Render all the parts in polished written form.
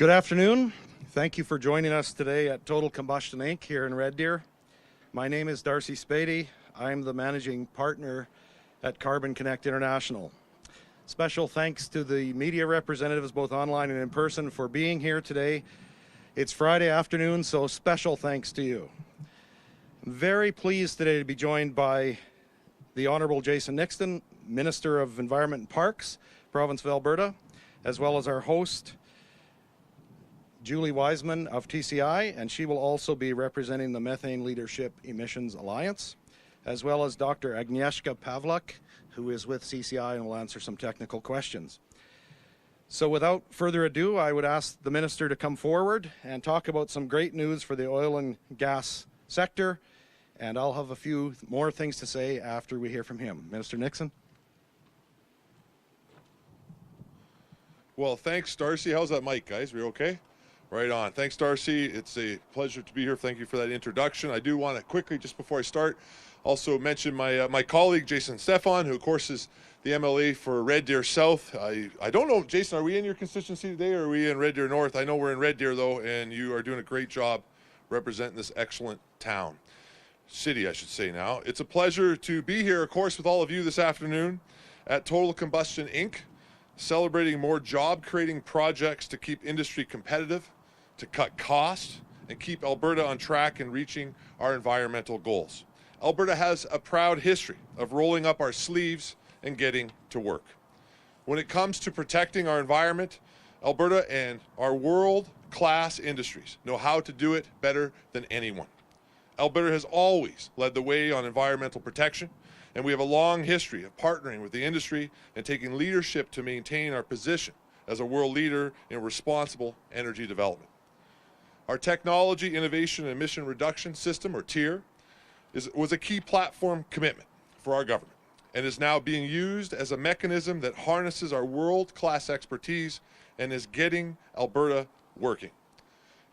Good afternoon. Thank you for joining us today at Total Combustion Inc. here in Red Deer. My name is Darcy Spady. I'm the managing partner at Carbon Connect International. Special thanks to the media representatives, both online and in person, for being here today. It's Friday afternoon, so special thanks to you. I'm very pleased today to be joined by the Honourable Jason Nixon, Minister of Environment and Parks, Province of Alberta, as well as our host, Julie Wiseman of TCI, and she will also be representing the Methane Leadership Emissions Alliance, as well as Dr. Agnieszka Pawlak, who is with CCI and will answer some technical questions. So without further ado, I would ask the Minister to come forward and talk about some great news for the oil and gas sector, and I'll have a few more things to say after we hear from him. Minister Nixon. Well, thanks, Darcy. How's that mic, guys? We okay? Right on. Thanks, Darcy. It's a pleasure to be here. Thank you for that introduction. I do want to quickly, just before I start, also mention my colleague, Jason Stefan, who, of course, is the MLA for Red Deer South. I don't know, Jason, are we in your constituency today or are we in Red Deer North? I know we're in Red Deer, though, and you are doing a great job representing this excellent town. City, I should say now. It's a pleasure to be here, of course, with all of you this afternoon at Total Combustion Inc., celebrating more job-creating projects to keep industry competitive, to cut costs, and keep Alberta on track in reaching our environmental goals. Alberta has a proud history of rolling up our sleeves and getting to work. When it comes to protecting our environment, Alberta and our world-class industries know how to do it better than anyone. Alberta has always led the way on environmental protection, and we have a long history of partnering with the industry and taking leadership to maintain our position as a world leader in responsible energy development. Our Technology Innovation and Emission Reduction System, or TIER, was a key platform commitment for our government and is now being used as a mechanism that harnesses our world-class expertise and is getting Alberta working.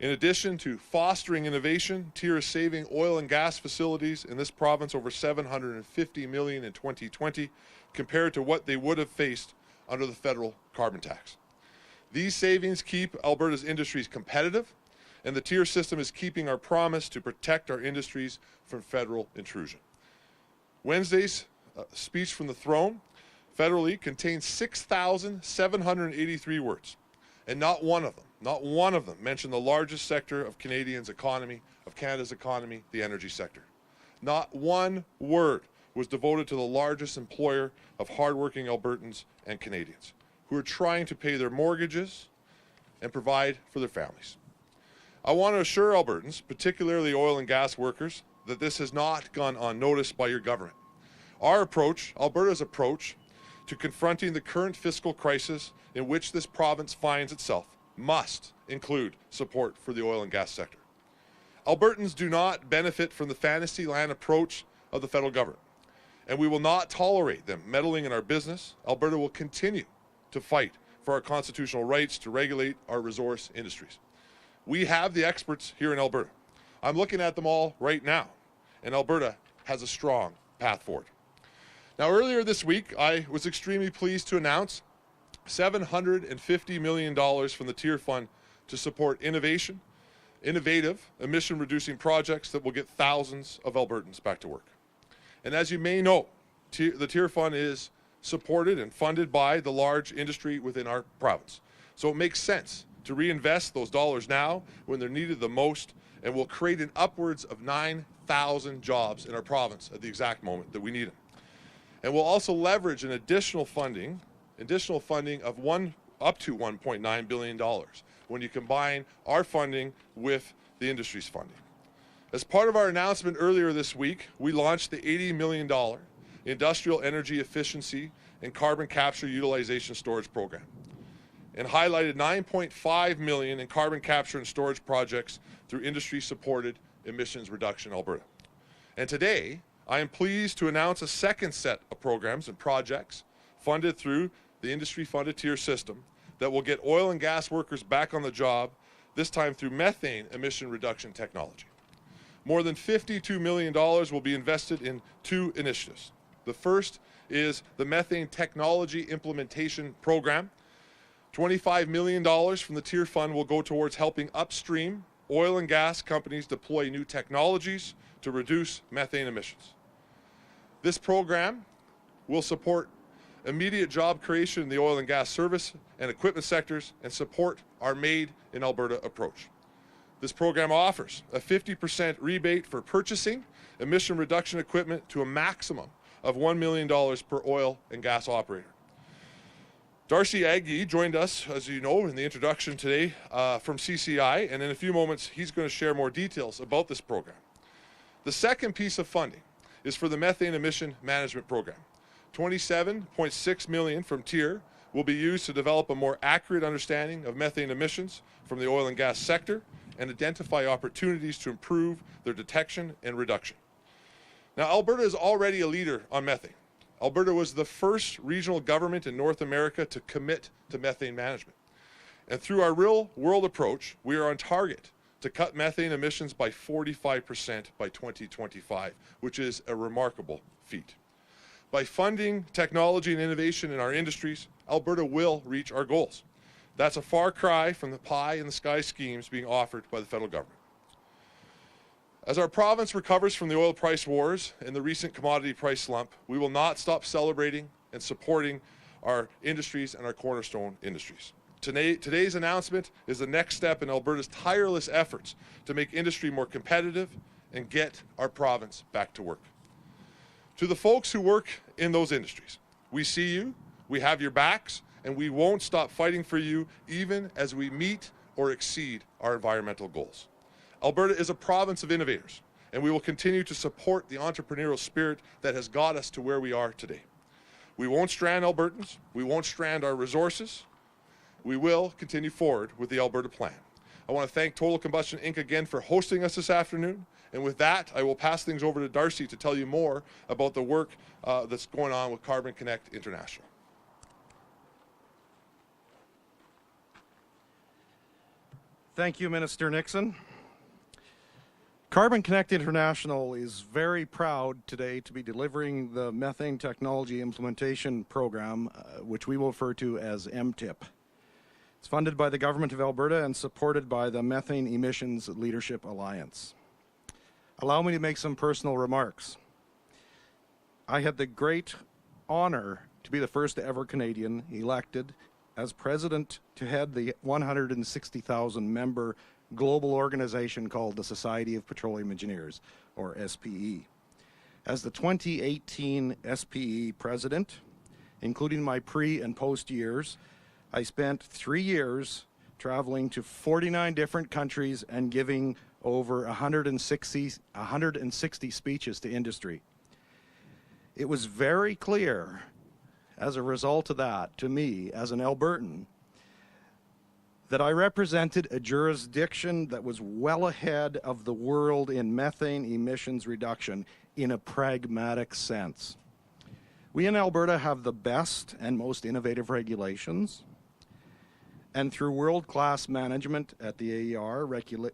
In addition to fostering innovation, TIER is saving oil and gas facilities in this province over $750 million in 2020 compared to what they would have faced under the federal carbon tax. These savings keep Alberta's industries competitive, and the TIER system is keeping our promise to protect our industries from federal intrusion. Wednesday's speech from the throne federally contains 6,783 words, and not one of them mentioned the largest sector of Canada's economy, the energy sector. Not one word was devoted to the largest employer of hardworking Albertans and Canadians who are trying to pay their mortgages and provide for their families. I want to assure Albertans, particularly oil and gas workers, that this has not gone unnoticed by your government. Our approach, Alberta's approach, to confronting the current fiscal crisis in which this province finds itself must include support for the oil and gas sector. Albertans do not benefit from the fantasyland approach of the federal government, and we will not tolerate them meddling in our business. Alberta will continue to fight for our constitutional rights to regulate our resource industries. We have the experts here in Alberta. I'm looking at them all right now, and Alberta has a strong path forward. Now, earlier this week, I was extremely pleased to announce $750 million from the TIER Fund to support innovative emission-reducing projects that will get thousands of Albertans back to work. And as you may know, the TIER Fund is supported and funded by the large industry within our province. So it makes sense to reinvest those dollars now when they're needed the most, and will create an upwards of 9,000 jobs in our province at the exact moment that we need them. And we'll also leverage an additional funding of up to $1.9 billion when you combine our funding with the industry's funding. As part of our announcement earlier this week, we launched the $80 million Industrial Energy Efficiency and Carbon Capture Utilization Storage Program, and highlighted $9.5 million in carbon capture and storage projects through industry-supported emissions reduction Alberta. And today, I am pleased to announce a second set of programs and projects funded through the industry-funded TIER system that will get oil and gas workers back on the job, this time through methane emission reduction technology. More than $52 million will be invested in two initiatives. The first is the Methane Technology Implementation Program, $25 million from the Tier Fund will go towards helping upstream oil and gas companies deploy new technologies to reduce methane emissions. This program will support immediate job creation in the oil and gas service and equipment sectors and support our Made in Alberta approach. This program offers a 50% rebate for purchasing emission reduction equipment to a maximum of $1 million per oil and gas operator. Darcy Agee joined us, as you know, in the introduction today from CCI, and in a few moments he's going to share more details about this program. The second piece of funding is for the methane emission management program. $27.6 million from TIER will be used to develop a more accurate understanding of methane emissions from the oil and gas sector and identify opportunities to improve their detection and reduction. Now, Alberta is already a leader on methane. Alberta was the first regional government in North America to commit to methane management. And through our real-world approach, we are on target to cut methane emissions by 45% by 2025, which is a remarkable feat. By funding technology and innovation in our industries, Alberta will reach our goals. That's a far cry from the pie-in-the-sky schemes being offered by the federal government. As our province recovers from the oil price wars and the recent commodity price slump, we will not stop celebrating and supporting our industries and our cornerstone industries. Today's announcement is the next step in Alberta's tireless efforts to make industry more competitive and get our province back to work. To the folks who work in those industries, we see you, we have your backs, and we won't stop fighting for you even as we meet or exceed our environmental goals. Alberta is a province of innovators, and we will continue to support the entrepreneurial spirit that has got us to where we are today. We won't strand Albertans, we won't strand our resources. We will continue forward with the Alberta Plan. I want to thank Total Combustion Inc. again for hosting us this afternoon. And with that, I will pass things over to Darcy to tell you more about the work that's going on with Carbon Connect International. Thank you, Minister Nixon. Carbon Connect International is very proud today to be delivering the Methane Technology Implementation Program, which we will refer to as MTIP. It's funded by the Government of Alberta and supported by the Methane Emissions Leadership Alliance. Allow me to make some personal remarks. I had the great honor to be the first ever Canadian elected as president to head the 160,000 member global organization called the Society of Petroleum Engineers, or SPE. As the 2018 SPE president, including my pre and post years, I spent 3 years traveling to 49 different countries and giving over 160 speeches to industry. It was very clear as a result of that to me as an Albertan that I represented a jurisdiction that was well ahead of the world in methane emissions reduction in a pragmatic sense. We in Alberta have the best and most innovative regulations. And through world-class management at the AER,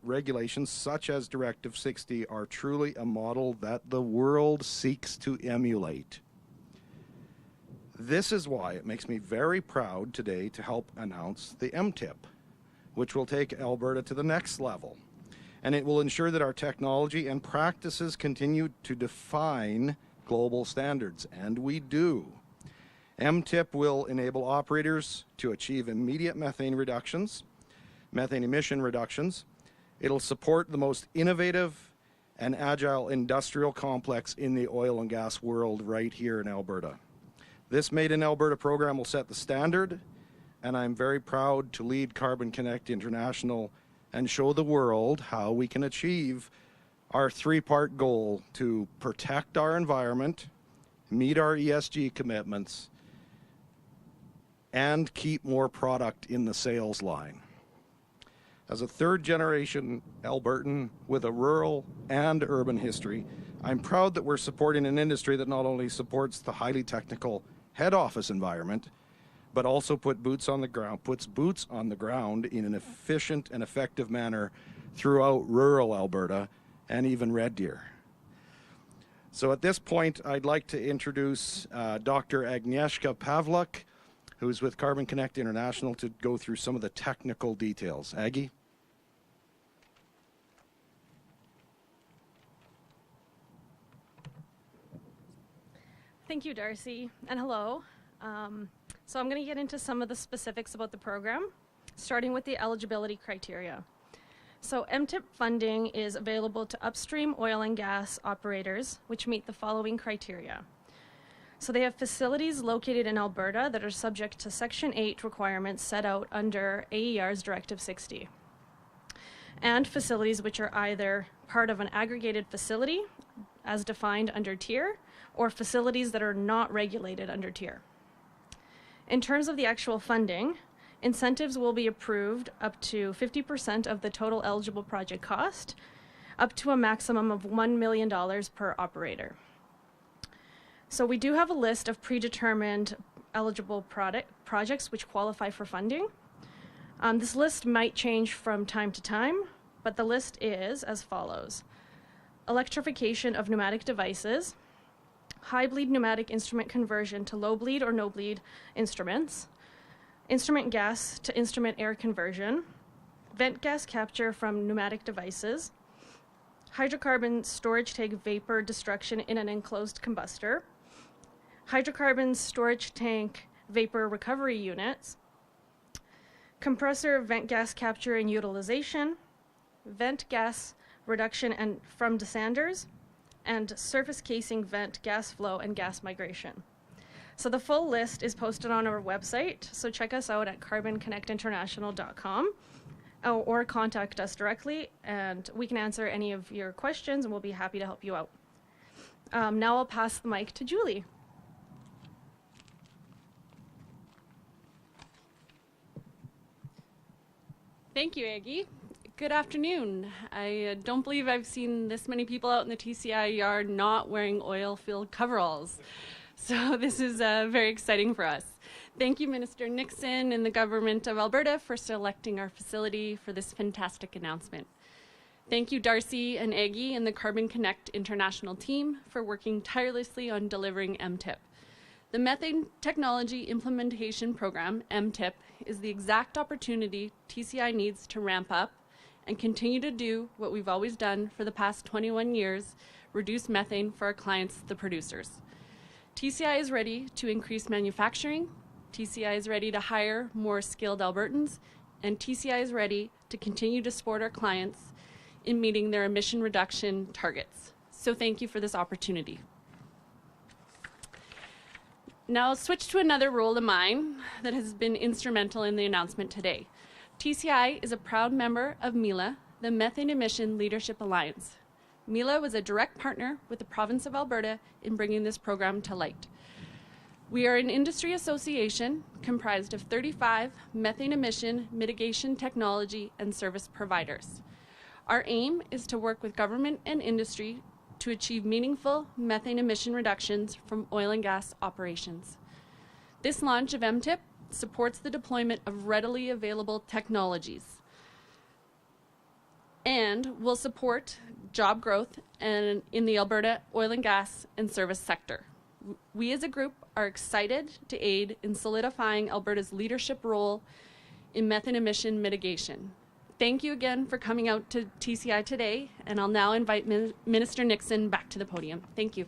regulations such as Directive 60 are truly a model that the world seeks to emulate. This is why it makes me very proud today to help announce the MTIP, which will take Alberta to the next level. And it will ensure that our technology and practices continue to define global standards, and we do. MTIP will enable operators to achieve immediate methane emission reductions. It'll support the most innovative and agile industrial complex in the oil and gas world right here in Alberta. This Made in Alberta program will set the standard, and I'm very proud to lead Carbon Connect International and show the world how we can achieve our three-part goal to protect our environment, meet our ESG commitments, and keep more product in the sales line. As a third-generation Albertan with a rural and urban history, I'm proud that we're supporting an industry that not only supports the highly technical head office environment, but also puts boots on the ground in an efficient and effective manner throughout rural Alberta and even Red Deer. So at this point, I'd like to introduce Dr. Agnieszka Pawluk, who's with Carbon Connect International, to go through some of the technical details. Aggie? Thank you, Darcy, and hello. So I'm going to get into some of the specifics about the program, starting with the eligibility criteria. So MTIP funding is available to upstream oil and gas operators, which meet the following criteria. So they have facilities located in Alberta that are subject to Section 8 requirements set out under AER's Directive 60. And facilities which are either part of an aggregated facility, as defined under tier, or facilities that are not regulated under tier. In terms of the actual funding, incentives will be approved up to 50% of the total eligible project cost, up to a maximum of $1 million per operator. So we do have a list of predetermined eligible projects which qualify for funding. This list might change from time to time, but the list is as follows: electrification of pneumatic devices, high bleed pneumatic instrument conversion to low bleed or no bleed instruments, instrument gas to instrument air conversion, vent gas capture from pneumatic devices, hydrocarbon storage tank vapor destruction in an enclosed combustor, hydrocarbon storage tank vapor recovery units, compressor vent gas capture and utilization, vent gas reduction and from descenders, and surface casing vent gas flow and gas migration. So the full list is posted on our website, so check us out at carbonconnectinternational.com or contact us directly, and we can answer any of your questions and we'll be happy to help you out. Now I'll pass the mic to Julie. Thank you, Aggie. Good afternoon. I don't believe I've seen this many people out in the TCI yard not wearing oil-filled coveralls. So this is very exciting for us. Thank you, Minister Nixon and the Government of Alberta for selecting our facility for this fantastic announcement. Thank you, Darcy and Aggie and the Carbon Connect International team for working tirelessly on delivering MTIP. The Methane Technology Implementation Program, MTIP, is the exact opportunity TCI needs to ramp up and continue to do what we've always done for the past 21 years, reduce methane for our clients, the producers. TCI is ready to increase manufacturing, TCI is ready to hire more skilled Albertans, and TCI is ready to continue to support our clients in meeting their emission reduction targets. So thank you for this opportunity. Now I'll switch to another role of mine that has been instrumental in the announcement today. TCI is a proud member of MELA, the Methane Emission Leadership Alliance. MELA was a direct partner with the province of Alberta in bringing this program to light. We are an industry association comprised of 35 methane emission mitigation technology and service providers. Our aim is to work with government and industry to achieve meaningful methane emission reductions from oil and gas operations. This launch of MTIP supports the deployment of readily available technologies and will support job growth in the Alberta oil and gas and service sector. We as a group are excited to aid in solidifying Alberta's leadership role in methane emission mitigation. Thank you again for coming out to TCI today, and I'll now invite Minister Nixon back to the podium. Thank you.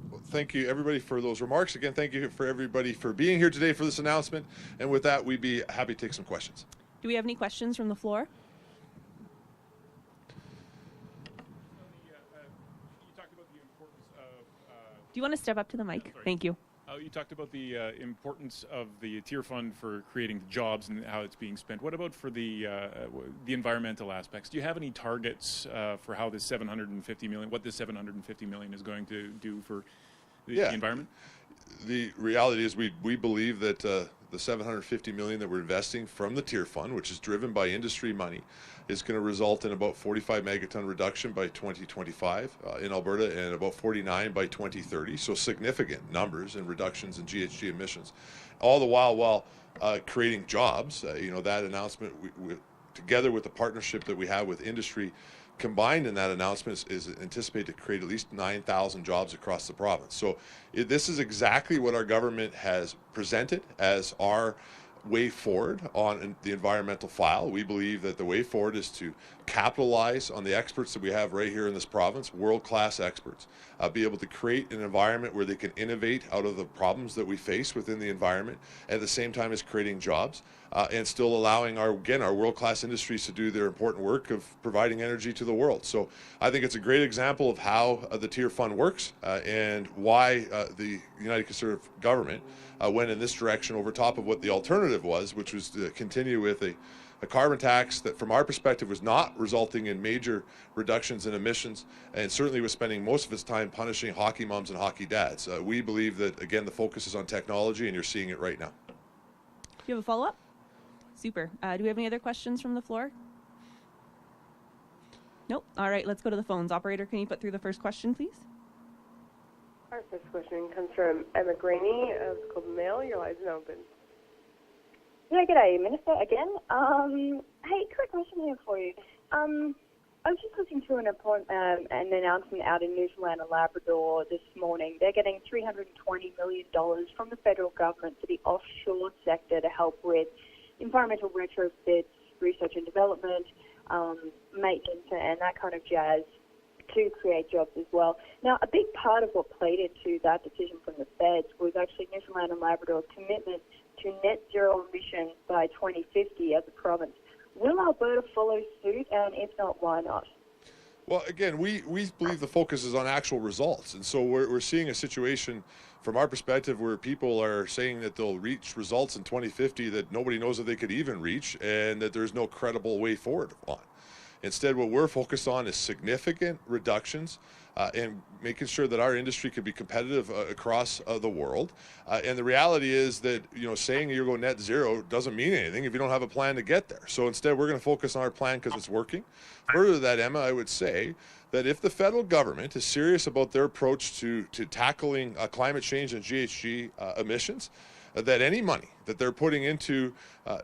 Well, thank you, everybody, for those remarks. Again, thank you for everybody for being here today for this announcement. And with that, we'd be happy to take some questions. Do we have any questions from the floor? You talked about the importance of... Do you want to step up to the mic? Sorry. Thank you. You talked about the importance of the tier fund for creating jobs and how it's being spent. What about for the environmental aspects? Do you have any targets for how this $750 million, what this $750 million is going to do for the environment? The reality is we believe that the $750 million that we're investing from the tier fund, which is driven by industry money, is going to result in about 45 megaton reduction by 2025 in Alberta and about 49 by 2030. So significant numbers and reductions in GHG emissions. All the while creating jobs. That announcement, together with the partnership that we have with industry, combined in that announcement is anticipated to create at least 9,000 jobs across the province. So this is exactly what our government has presented as our way forward on the environmental file. We believe that the way forward is to capitalize on the experts that we have right here in this province, world-class experts, be able to create an environment where they can innovate out of the problems that we face within the environment, at the same time as creating jobs, and still allowing our world-class industries to do their important work of providing energy to the world. So I think it's a great example of how the Tier Fund works and why the United Conservative government went in this direction over top of what the alternative was, which was to continue with a carbon tax that from our perspective was not resulting in major reductions in emissions, and certainly was spending most of its time punishing hockey moms and hockey dads. We believe that, again, the focus is on technology, and you're seeing it right now. Do you have a follow-up? Super. Do we have any other questions from the floor? Nope. All right, let's go to the phones. Operator, can you put through the first question, please? Our first question comes from Emma Graney of the Globe and Mail. Your line is open. Yeah, g'day, Minister, again. Hey, quick question here for you. I was just listening to an announcement out in Newfoundland and Labrador this morning. They're getting $320 million from the federal government for the offshore sector to help with environmental retrofits, research and development, maintenance, and that kind of jazz to create jobs as well. Now, a big part of what played into that decision from the feds was actually Newfoundland and Labrador's commitment to net zero emissions by 2050 as a province. Will Alberta follow suit, and if not, why not? Well, again, we believe the focus is on actual results. And so we're seeing a situation from our perspective where people are saying that they'll reach results in 2050 that nobody knows if they could even reach, and that there's no credible way forward on. Instead, what we're focused on is significant reductions and making sure that our industry can be competitive across the world. And the reality is that, saying you're going net zero doesn't mean anything if you don't have a plan to get there. So instead, we're going to focus on our plan because it's working. Further to that, Emma, I would say that if the federal government is serious about their approach to tackling climate change and GHG emissions, that any money that they're putting into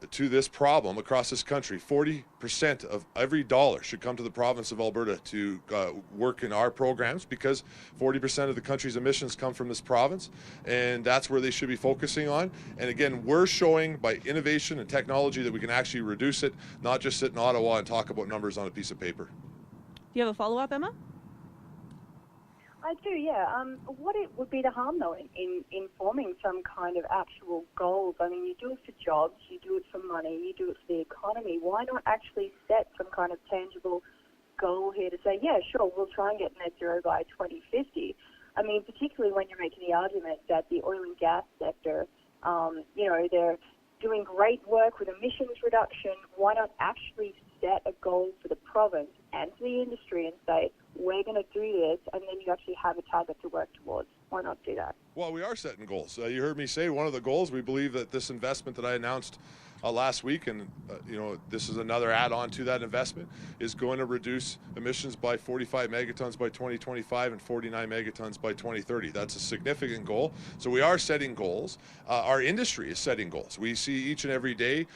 to this problem across this country, 40% of every dollar should come to the province of Alberta to work in our programs, because 40% of the country's emissions come from this province, and that's where they should be focusing on. And again, we're showing by innovation and technology that we can actually reduce it, not just sit in Ottawa and talk about numbers on a piece of paper. Do you have a follow-up, Emma? I do, yeah. What it would be the harm, though, in forming some kind of actual goals? I mean, you do it for jobs, you do it for money, you do it for the economy. Why not actually set some kind of tangible goal here to say, yeah, sure, we'll try and get net zero by 2050? I mean, particularly when you're making the argument that the oil and gas sector, they're doing great work with emissions reduction. Why not actually set a goal for the province and for the industry and say, we're going to do this, and then you actually have a target to work towards? Why not do that? Well, we are setting goals. You heard me say one of the goals, we believe that this investment that I announced last week, and this is another add-on to that investment, is going to reduce emissions by 45 megatons by 2025 and 49 megatons by 2030. That's a significant goal. So we are setting goals. Our industry is setting goals. We see each and every day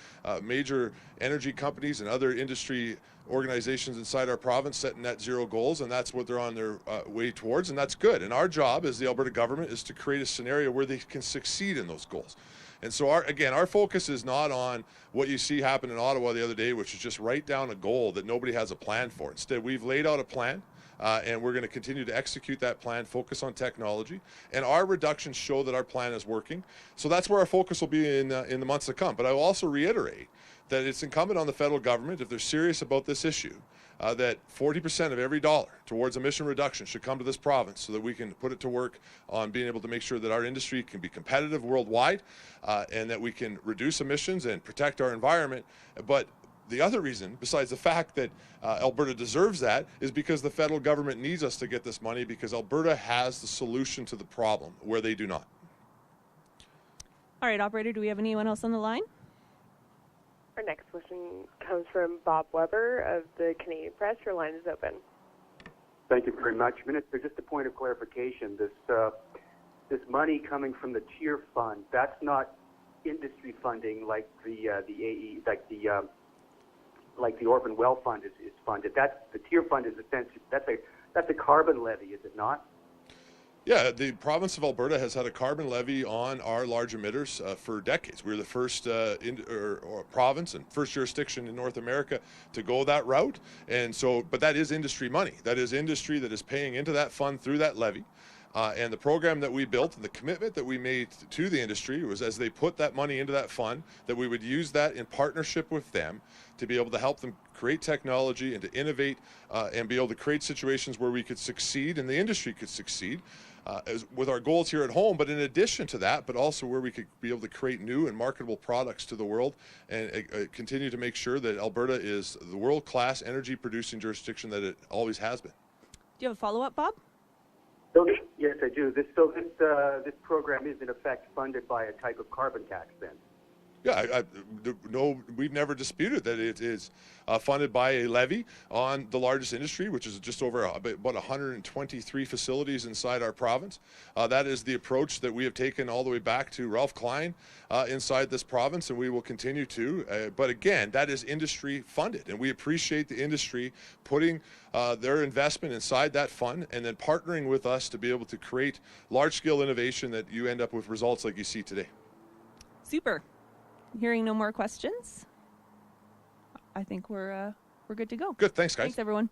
major energy companies and other industry organizations inside our province setting net zero goals, and that's what they're on their way towards, and that's good. And our job as the Alberta government is to create a scenario where they can succeed in those goals. And so our focus is not on what you see happen in Ottawa the other day, which is just write down a goal that nobody has a plan for. Instead, we've laid out a plan, and we're going to continue to execute that plan, focus on technology, and our reductions show that our plan is working. So that's where our focus will be in the months to come. But I will also reiterate that it's incumbent on the federal government, if they're serious about this issue, that 40% of every dollar towards emission reduction should come to this province so that we can put it to work on being able to make sure that our industry can be competitive worldwide, and that we can reduce emissions and protect our environment. But the other reason, besides the fact that Alberta deserves that, is because the federal government needs us to get this money, because Alberta has the solution to the problem where they do not. All right, operator, do we have anyone else on the line? Our next question comes from Bob Weber of the Canadian Press. Your line is open. Thank you very much. Minister, just a point of clarification. This money coming from the Tier Fund, that's not industry funding like the like the Orphan Well Fund is funded. The tier fund is essentially that's a carbon levy, is it not? Yeah, the province of Alberta has had a carbon levy on our large emitters for decades. We're the first province and first jurisdiction in North America to go that route. And so, but that is industry money. That is industry that is paying into that fund through that levy. And the program that we built and the commitment that we made to the industry was, as they put that money into that fund, that we would use that in partnership with them to be able to help them create technology and to innovate and be able to create situations where we could succeed and the industry could succeed. With our goals here at home, but in addition to that, but also where we could be able to create new and marketable products to the world and continue to make sure that Alberta is the world-class energy producing jurisdiction that it always has been. Do you have a follow-up, Bob? Yes, I do. This program is in effect funded by a type of carbon tax then? Yeah, no, we've never disputed that it is funded by a levy on the largest industry, which is just over about 123 facilities inside our province. That is the approach that we have taken all the way back to Ralph Klein inside this province, and we will continue to. But again, that is industry funded, and we appreciate the industry putting their investment inside that fund and then partnering with us to be able to create large-scale innovation that you end up with results like you see today. Super. Hearing no more questions, I think we're good to go. Good. Thanks, guys. Thanks, everyone.